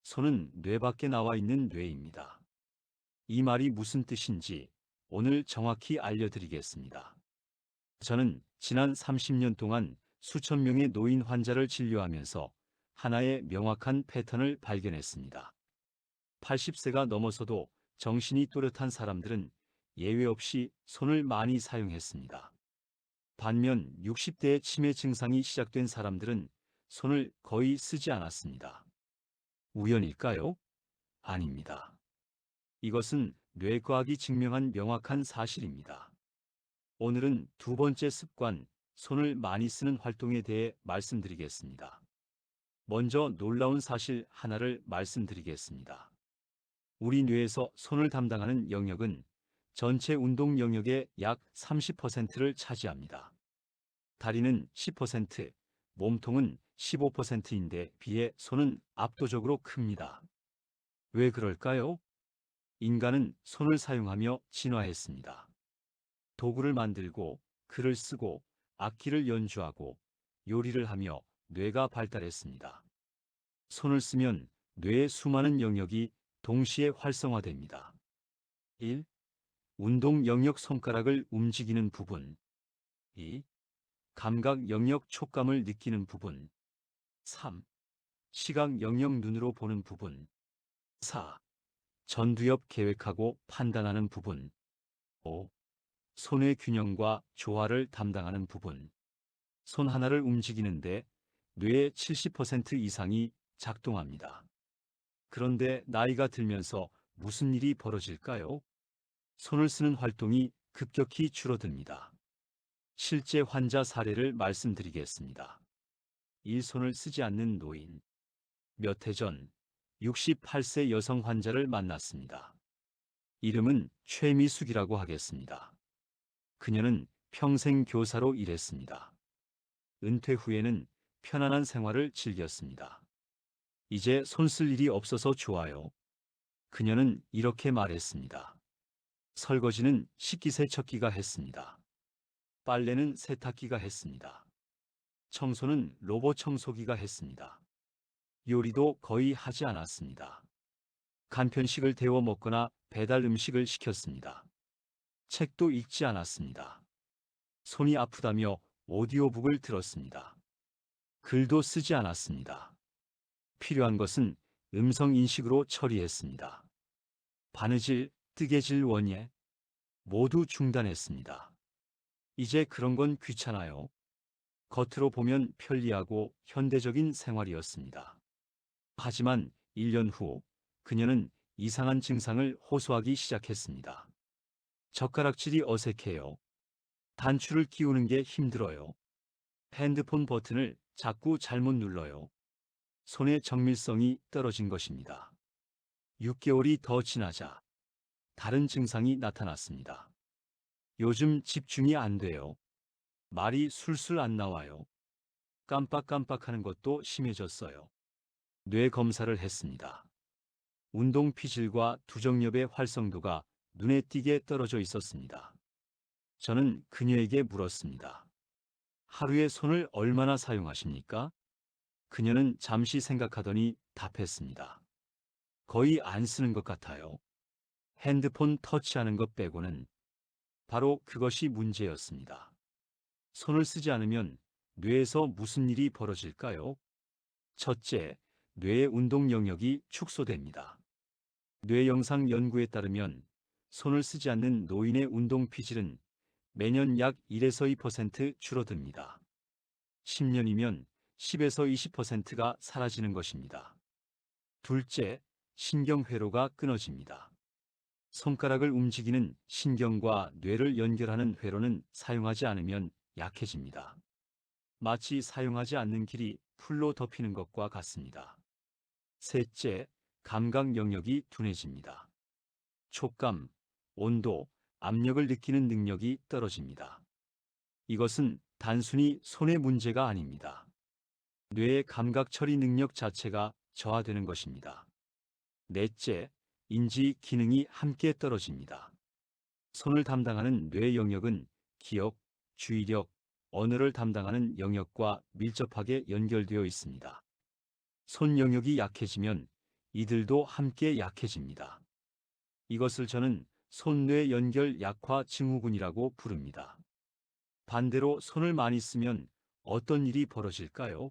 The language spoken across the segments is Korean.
손은 뇌 밖에 나와 있는 뇌입니다. 이 말이 무슨 뜻인지 오늘 정확히 알려드리겠습니다. 저는 지난 30년 동안 수천 명의 노인 환자를 진료하면서 하나의 명확한 패턴을 발견했습니다. 80세가 넘어서도 정신이 또렷한 사람들은 예외 없이 손을 많이 사용했습니다. 반면 60대의 치매 증상이 시작된 사람들은 손을 거의 쓰지 않았습니다. 우연일까요? 아닙니다. 이것은 뇌과학이 증명한 명확한 사실입니다. 오늘은 두 번째 습관, 손을 많이 쓰는 활동에 대해 말씀드리겠습니다. 먼저 놀라운 사실 하나를 말씀드리겠습니다. 우리 뇌에서 손을 담당하는 영역은 전체 운동 영역의 약 30%를 차지합니다. 다리는 10%, 몸통은 15%인데 비해 손은 압도적으로 큽니다. 왜 그럴까요? 인간은 손을 사용하며 진화했습니다. 도구를 만들고, 글을 쓰고, 악기를 연주하고, 요리를 하며 뇌가 발달했습니다. 손을 쓰면 뇌의 수많은 영역이 동시에 활성화됩니다. 1. 운동 영역 손가락을 움직이는 부분. 2. 감각 영역 촉감을 느끼는 부분. 3. 시각 영역 눈으로 보는 부분. 4. 전두엽 계획하고 판단하는 부분. 5. 손의 균형과 조화를 담당하는 부분. 손 하나를 움직이는데 뇌의 70% 이상이 작동합니다. 그런데 나이가 들면서 무슨 일이 벌어질까요? 손을 쓰는 활동이 급격히 줄어듭니다. 실제 환자 사례를 말씀드리겠습니다. 이 손을 쓰지 않는 노인. 몇 해 전 68세 여성 환자를 만났습니다. 이름은 최미숙이라고 하겠습니다. 그녀는 평생 교사로 일했습니다. 은퇴 후에는 편안한 생활을 즐겼습니다. 이제 손 쓸 일이 없어서 좋아요. 그녀는 이렇게 말했습니다. 설거지는 식기세척기가 했습니다. 빨래는 세탁기가 했습니다. 청소는 로봇 청소기가 했습니다. 요리도 거의 하지 않았습니다. 간편식을 데워 먹거나 배달 음식을 시켰습니다. 책도 읽지 않았습니다. 손이 아프다며 오디오북을 들었습니다. 글도 쓰지 않았습니다. 필요한 것은 음성 인식으로 처리했습니다. 바느질, 뜨개질 원예 모두 중단했습니다. 이제 그런 건 귀찮아요. 겉으로 보면 편리하고 현대적인 생활이었습니다. 하지만 1년 후 그녀는 이상한 증상을 호소하기 시작했습니다. 젓가락질이 어색해요. 단추를 끼우는 게 힘들어요. 핸드폰 버튼을 자꾸 잘못 눌러요. 손의 정밀성이 떨어진 것입니다. 6개월이 더 지나자 다른 증상이 나타났습니다. 요즘 집중이 안 돼요. 말이 술술 안 나와요. 깜빡깜빡하는 것도 심해졌어요. 뇌 검사를 했습니다. 운동 피질과 두정엽의 활성도가 눈에 띄게 떨어져 있었습니다. 저는 그녀에게 물었습니다. 하루에 손을 얼마나 사용하십니까? 그녀는 잠시 생각하더니 답했습니다. 거의 안 쓰는 것 같아요. 핸드폰 터치하는 것 빼고는. 바로 그것이 문제였습니다. 손을 쓰지 않으면 뇌에서 무슨 일이 벌어질까요? 첫째, 뇌의 운동 영역이 축소됩니다. 뇌 영상 연구에 따르면 손을 쓰지 않는 노인의 운동 피질은 매년 약 1에서 2% 줄어듭니다. 10년이면 10에서 20%가 사라지는 것입니다. 둘째, 신경회로가 끊어집니다. 손가락을 움직이는 신경과 뇌를 연결하는 회로는 사용하지 않으면 약해집니다. 마치 사용하지 않는 길이 풀로 덮이는 것과 같습니다. 셋째, 감각 영역이 둔해집니다. 촉감, 온도, 압력을 느끼는 능력이 떨어집니다. 이것은 단순히 손의 문제가 아닙니다. 뇌의 감각 처리 능력 자체가 저하되는 것입니다. 넷째, 인지 기능이 함께 떨어집니다. 손을 담당하는 뇌 영역은 기억, 주의력, 언어를 담당하는 영역과 밀접하게 연결되어 있습니다. 손 영역이 약해지면 이들도 함께 약해집니다. 이것을 저는 손뇌 연결 약화 증후군이라고 부릅니다. 반대로 손을 많이 쓰면 어떤 일이 벌어질까요?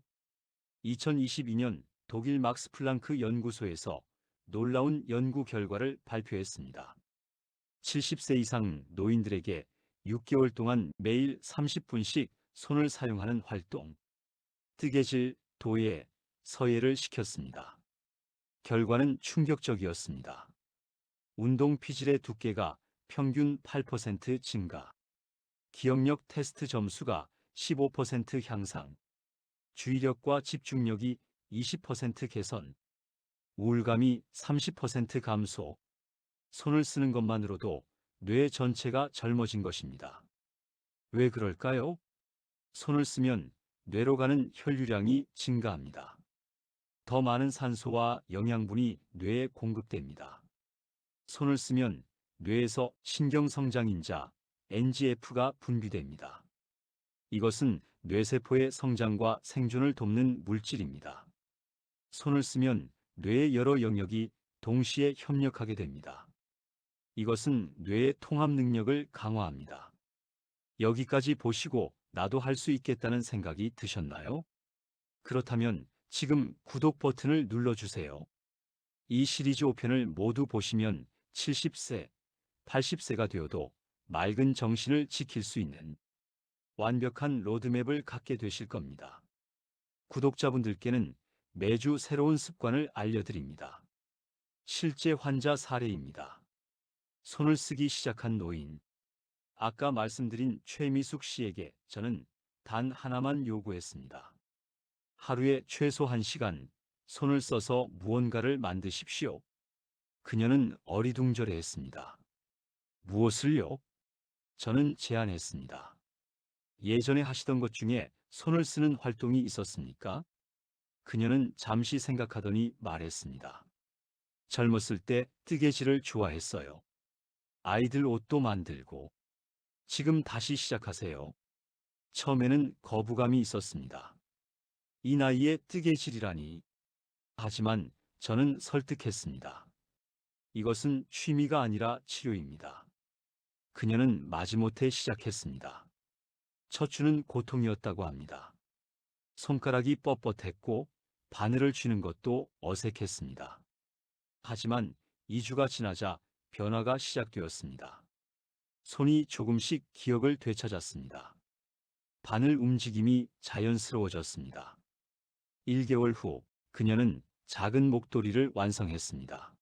2022년 독일 막스 플랑크 연구소에서 놀라운 연구 결과를 발표했습니다. 70세 이상 노인들에게 6개월 동안 매일 30분씩 손을 사용하는 활동, 뜨개질, 도예, 서예를 시켰습니다. 결과는 충격적이었습니다. 운동 피질의 두께가 평균 8% 증가, 기억력 테스트 점수가 15% 향상, 주의력과 집중력이 20% 개선, 우울감이 30% 감소, 손을 쓰는 것만으로도 뇌 전체가 젊어진 것입니다. 왜 그럴까요? 손을 쓰면 뇌로 가는 혈류량이 증가합니다. 더 많은 산소와 영양분이 뇌에 공급됩니다. 손을 쓰면 뇌에서 신경성장인자 NGF가 분비됩니다. 이것은 뇌세포의 성장과 생존을 돕는 물질입니다. 손을 쓰면 뇌의 여러 영역이 동시에 협력하게 됩니다. 이것은 뇌의 통합 능력을 강화합니다. 여기까지 보시고 나도 할 수 있겠다는 생각이 드셨나요? 그렇다면 지금 구독 버튼을 눌러주세요. 이 시리즈 5편을 모두 보시면 70세, 80세가 되어도 맑은 정신을 지킬 수 있는 완벽한 로드맵을 갖게 되실 겁니다. 구독자분들께는 매주 새로운 습관을 알려드립니다. 실제 환자 사례입니다. 손을 쓰기 시작한 노인. 아까 말씀드린 최미숙 씨에게 저는 단 하나만 요구했습니다. 하루에 최소 1시간 손을 써서 무언가를 만드십시오. 그녀는 어리둥절해했습니다. 무엇을요? 저는 제안했습니다. 예전에 하시던 것 중에 손을 쓰는 활동이 있었습니까? 그녀는 잠시 생각하더니 말했습니다. 젊었을 때 뜨개질을 좋아했어요. 아이들 옷도 만들고. 지금 다시 시작하세요. 처음에는 거부감이 있었습니다. 이 나이에 뜨개질이라니. 하지만 저는 설득했습니다. 이것은 취미가 아니라 치료입니다. 그녀는 마지못해 시작했습니다. 첫 주는 고통이었다고 합니다. 손가락이 뻣뻣했고 바늘을 쥐는 것도 어색했습니다. 하지만 2주가 지나자 변화가 시작되었습니다. 손이 조금씩 기억을 되찾았습니다. 바늘 움직임이 자연스러워졌습니다. 1개월 후 그녀는 작은 목도리를 완성했습니다.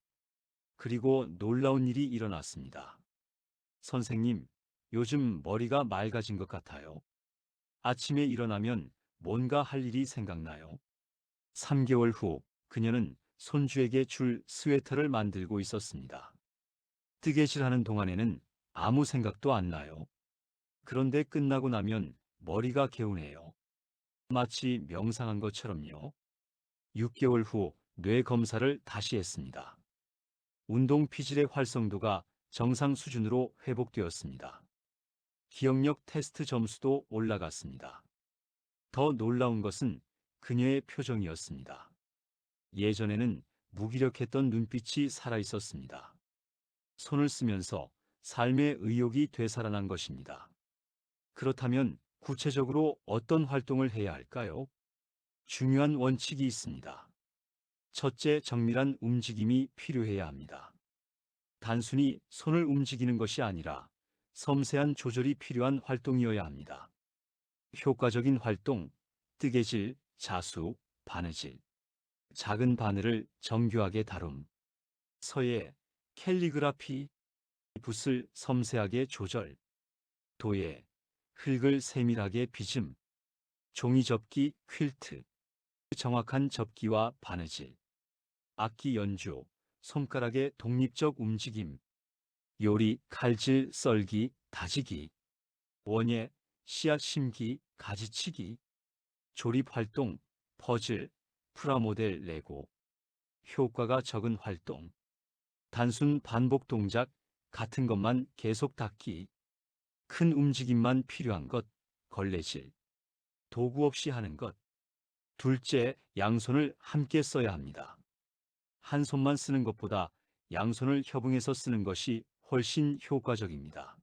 그리고 놀라운 일이 일어났습니다. 선생님, 요즘 머리가 맑아진 것 같아요. 아침에 일어나면 뭔가 할 일이 생각나요. 3개월 후 그녀는 손주에게 줄 스웨터를 만들고 있었습니다. 뜨개질하는 동안에는 아무 생각도 안 나요. 그런데 끝나고 나면 머리가 개운해요. 마치 명상한 것처럼요. 6개월 후 뇌 검사를 다시 했습니다. 운동 피질의 활성도가 정상 수준으로 회복되었습니다. 기억력 테스트 점수도 올라갔습니다. 더 놀라운 것은 그녀의 표정이었습니다. 예전에는 무기력했던 눈빛이 살아있었습니다. 손을 쓰면서 삶의 의욕이 되살아난 것입니다. 그렇다면 구체적으로 어떤 활동을 해야 할까요? 중요한 원칙이 있습니다. 첫째, 정밀한 움직임이 필요해야 합니다. 단순히 손을 움직이는 것이 아니라 섬세한 조절이 필요한 활동이어야 합니다. 효과적인 활동, 뜨개질, 자수, 바느질, 작은 바늘을 정교하게 다룸, 서예, 캘리그라피, 붓을 섬세하게 조절, 도예, 흙을 세밀하게 빚음, 종이 접기, 퀼트, 정확한 접기와 바느질, 악기 연주, 손가락의 독립적 움직임, 요리, 칼질, 썰기, 다지기, 원예, 씨앗 심기, 가지치기, 조립 활동, 퍼즐, 프라모델 레고, 효과가 적은 활동, 단순 반복 동작, 같은 것만 계속 닦기, 큰 움직임만 필요한 것, 걸레질, 도구 없이 하는 것. 둘째, 양손을 함께 써야 합니다. 한 손만 쓰는 것보다 양손을 협응해서 쓰는 것이 훨씬 효과적입니다.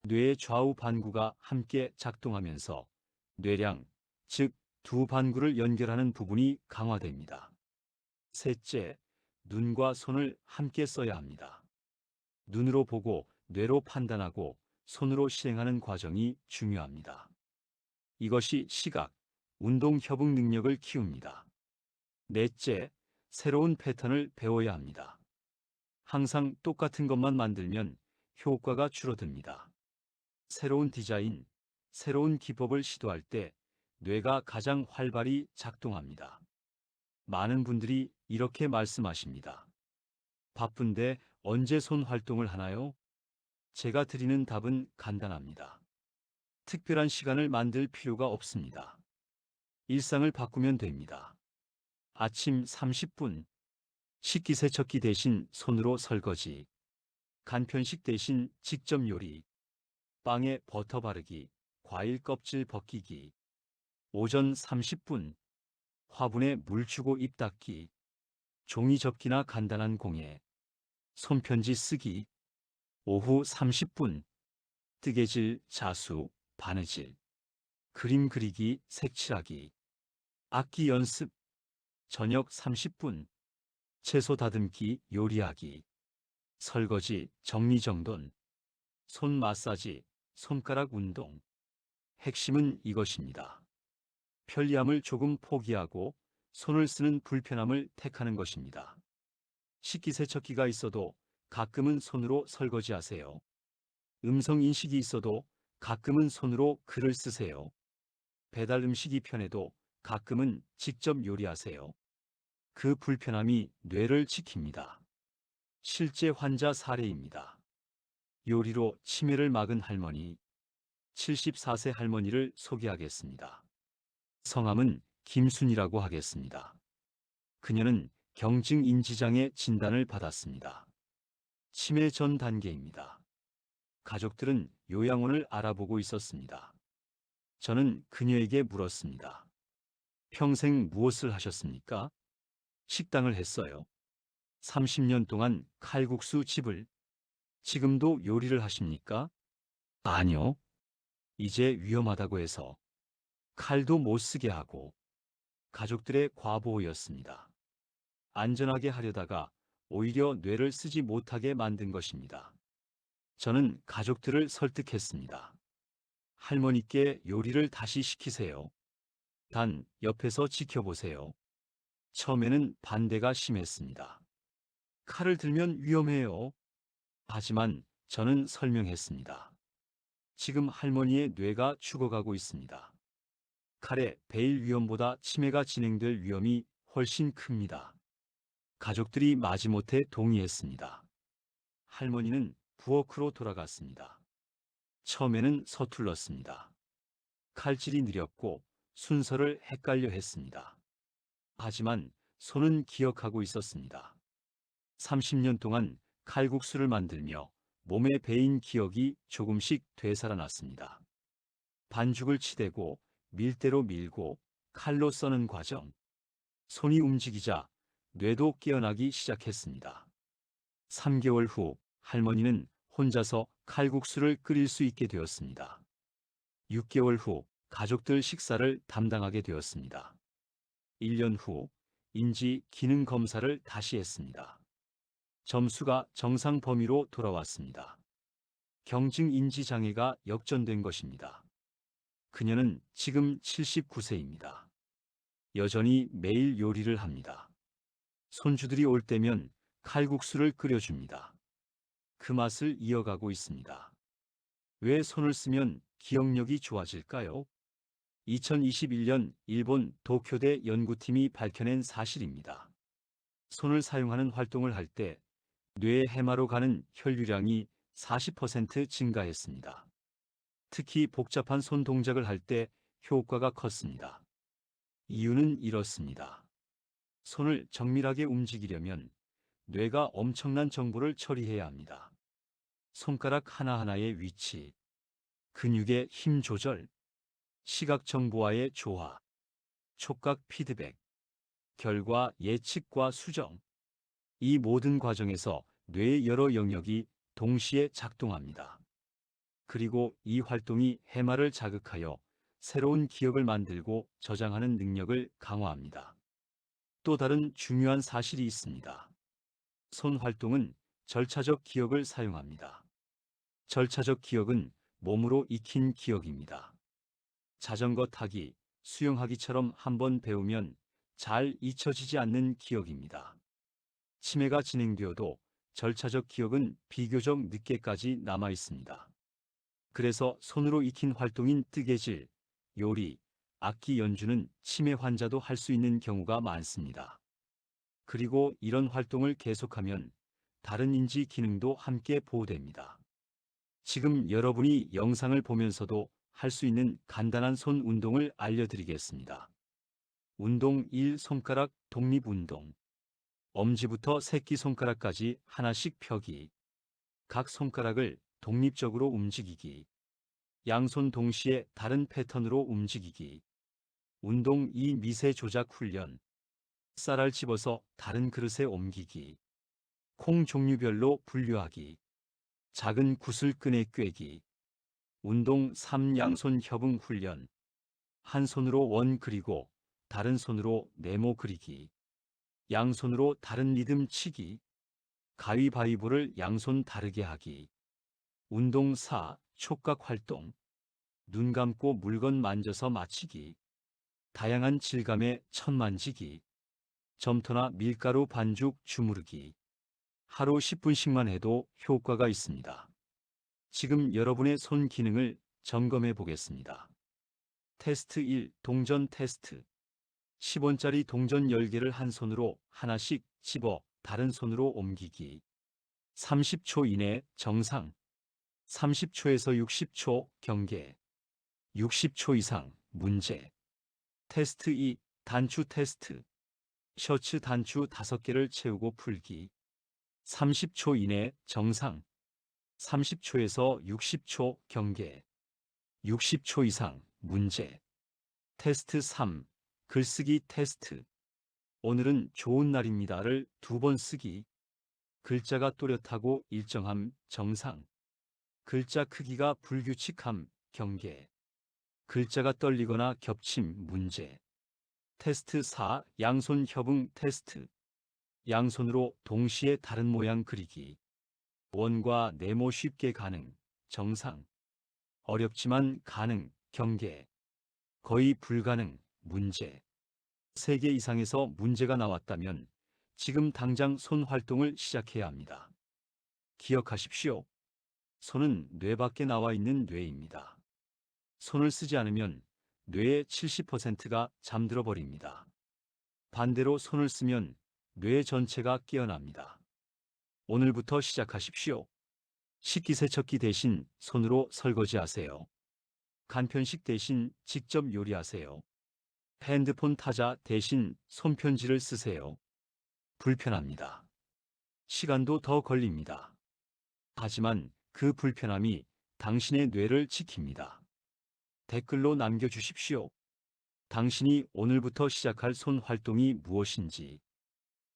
뇌의 좌우 반구가 함께 작동하면서 뇌량, 즉 두 반구를 연결하는 부분이 강화됩니다. 셋째, 눈과 손을 함께 써야 합니다. 눈으로 보고 뇌로 판단하고 손으로 실행하는 과정이 중요합니다. 이것이 시각, 운동 협응 능력을 키웁니다. 넷째, 새로운 패턴을 배워야 합니다. 항상 똑같은 것만 만들면 효과가 줄어듭니다. 새로운 디자인, 새로운 기법을 시도할 때 뇌가 가장 활발히 작동합니다. 많은 분들이 이렇게 말씀하십니다. 바쁜데 언제 손 활동을 하나요? 제가 드리는 답은 간단합니다. 특별한 시간을 만들 필요가 없습니다. 일상을 바꾸면 됩니다. 아침 30분, 식기세척기 대신 손으로 설거지, 간편식 대신 직접 요리, 빵에 버터 바르기, 과일 껍질 벗기기, 오전 30분, 화분에 물 주고 입 닦기, 종이 접기나 간단한 공예, 손편지 쓰기, 오후 30분, 뜨개질, 자수, 바느질, 그림 그리기, 색칠하기, 악기 연습, 저녁 30분, 채소 다듬기, 요리하기, 설거지, 정리정돈, 손 마사지, 손가락 운동. 핵심은 이것입니다. 편리함을 조금 포기하고 손을 쓰는 불편함을 택하는 것입니다. 식기세척기가 있어도 가끔은 손으로 설거지하세요. 음성 인식이 있어도 가끔은 손으로 글을 쓰세요. 배달 음식이 편해도 가끔은 직접 요리하세요. 그 불편함이 뇌를 지킵니다. 실제 환자 사례입니다. 요리로 치매를 막은 할머니, 74세 할머니를 소개하겠습니다. 성함은 김순이라고 하겠습니다. 그녀는 경증 인지장애 진단을 받았습니다. 치매 전 단계입니다. 가족들은 요양원을 알아보고 있었습니다. 저는 그녀에게 물었습니다. 평생 무엇을 하셨습니까? 식당을 했어요. 30년 동안 칼국수 집을. 지금도 요리를 하십니까? 아니요. 이제 위험하다고 해서 칼도 못 쓰게 하고. 가족들의 과보호였습니다. 안전하게 하려다가 오히려 뇌를 쓰지 못하게 만든 것입니다. 저는 가족들을 설득했습니다. 할머니께 요리를 다시 시키세요. 단, 옆에서 지켜보세요. 처음에는 반대가 심했습니다. 칼을 들면 위험해요. 하지만 저는 설명했습니다. 지금 할머니의 뇌가 죽어가고 있습니다. 칼에 베일 위험보다 치매가 진행될 위험이 훨씬 큽니다. 가족들이 마지못해 동의했습니다. 할머니는 부엌으로 돌아갔습니다. 처음에는 서툴렀습니다. 칼질이 느렸고 순서를 헷갈려 했습니다. 하지만 손은 기억하고 있었습니다. 30년 동안 칼국수를 만들며 몸에 배인 기억이 조금씩 되살아났습니다. 반죽을 치대고 밀대로 밀고 칼로 써는 과정. 손이 움직이자 뇌도 깨어나기 시작했습니다. 3개월 후 할머니는 혼자서 칼국수를 끓일 수 있게 되었습니다. 6개월 후 가족들 식사를 담당하게 되었습니다. 1년 후 인지 기능 검사를 다시 했습니다. 점수가 정상 범위로 돌아왔습니다. 경증 인지 장애가 역전된 것입니다. 그녀는 지금 79세입니다. 여전히 매일 요리를 합니다. 손주들이 올 때면 칼국수를 끓여줍니다. 그 맛을 이어가고 있습니다. 왜 손을 쓰면 기억력이 좋아질까요? 2021년 일본 도쿄대 연구팀이 밝혀낸 사실입니다. 손을 사용하는 활동을 할 때 뇌의 해마로 가는 혈류량이 40% 증가했습니다. 특히 복잡한 손 동작을 할 때 효과가 컸습니다. 이유는 이렇습니다. 손을 정밀하게 움직이려면 뇌가 엄청난 정보를 처리해야 합니다. 손가락 하나하나의 위치, 근육의 힘 조절, 시각 정보와의 조화, 촉각 피드백, 결과 예측과 수정. 이 모든 과정에서 뇌의 여러 영역이 동시에 작동합니다. 그리고 이 활동이 해마를 자극하여 새로운 기억을 만들고 저장하는 능력을 강화합니다. 또 다른 중요한 사실이 있습니다. 손 활동은 절차적 기억을 사용합니다. 절차적 기억은 몸으로 익힌 기억입니다. 자전거 타기, 수영하기처럼 한번 배우면 잘 잊혀지지 않는 기억입니다. 치매가 진행되어도 절차적 기억은 비교적 늦게까지 남아 있습니다. 그래서 손으로 익힌 활동인 뜨개질, 요리, 악기 연주는 치매 환자도 할 수 있는 경우가 많습니다. 그리고 이런 활동을 계속하면 다른 인지 기능도 함께 보호됩니다. 지금 여러분이 영상을 보면서도 할 수 있는 간단한 손 운동을 알려드리겠습니다. 운동 1. 손가락 독립운동. 엄지부터 새끼손가락까지 하나씩 펴기. 각 손가락을 독립적으로 움직이기. 양손 동시에 다른 패턴으로 움직이기. 운동 2. 미세 조작 훈련. 쌀알 집어서 다른 그릇에 옮기기. 콩 종류별로 분류하기. 작은 구슬 끈에 꿰기. 운동 3. 양손 협응 훈련. 한 손으로 원 그리고 다른 손으로 네모 그리기. 양손으로 다른 리듬 치기. 가위바위보를 양손 다르게 하기. 운동 4. 촉각 활동. 눈 감고 물건 만져서 맞히기. 다양한 질감의 천 만지기. 점토나 밀가루 반죽 주무르기. 하루 10분씩만 해도 효과가 있습니다. 지금 여러분의 손 기능을 점검해 보겠습니다. 테스트 1. 동전 테스트. 10원짜리 동전 10개를 한 손으로 하나씩 집어 다른 손으로 옮기기. 30초 이내 정상. 30초에서 60초 경계. 60초 이상 문제. 테스트 2. 단추 테스트. 셔츠 단추 5개를 채우고 풀기. 30초 이내 정상. 30초에서 60초 경계. 60초 이상 문제. 테스트 3. 글쓰기 테스트. 오늘은 좋은 날입니다를 2번 쓰기. 글자가 또렷하고 일정함 정상. 글자 크기가 불규칙함 경계. 글자가 떨리거나 겹침 문제. 테스트 4. 양손 협응 테스트. 양손으로 동시에 다른 모양 그리기. 원과 네모 쉽게 가능 정상. 어렵지만 가능 경계. 거의 불가능 문제. 3개 이상에서 문제가 나왔다면 지금 당장 손 활동을 시작해야 합니다. 기억하십시오. 손은 뇌 밖에 나와 있는 뇌입니다. 손을 쓰지 않으면 뇌의 70%가 잠들어 버립니다. 반대로 손을 쓰면 뇌 전체가 깨어납니다. 오늘부터 시작하십시오. 식기세척기 대신 손으로 설거지하세요. 간편식 대신 직접 요리하세요. 핸드폰 타자 대신 손편지를 쓰세요. 불편합니다. 시간도 더 걸립니다. 하지만 그 불편함이 당신의 뇌를 지킵니다. 댓글로 남겨주십시오. 당신이 오늘부터 시작할 손 활동이 무엇인지.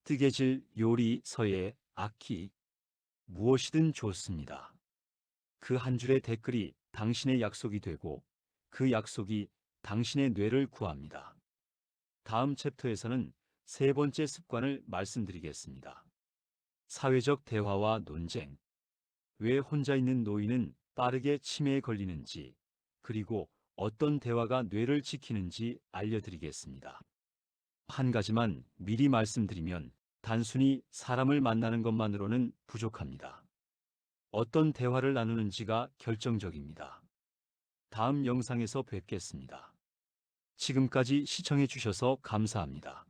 뜨개질, 요리, 서예, 악기, 무엇이든 좋습니다. 그 한 줄의 댓글이 당신의 약속이 되고 그 약속이 당신의 뇌를 구합니다. 다음 챕터에서는 3번째 습관을 말씀드리겠습니다. 사회적 대화와 논쟁. 왜 혼자 있는 노인은 빠르게 치매에 걸리는지, 그리고 어떤 대화가 뇌를 지키는지 알려드리겠습니다. 한 가지만 미리 말씀드리면 단순히 사람을 만나는 것만으로는 부족합니다. 어떤 대화를 나누는지가 결정적입니다. 다음 영상에서 뵙겠습니다. 지금까지 시청해 주셔서 감사합니다.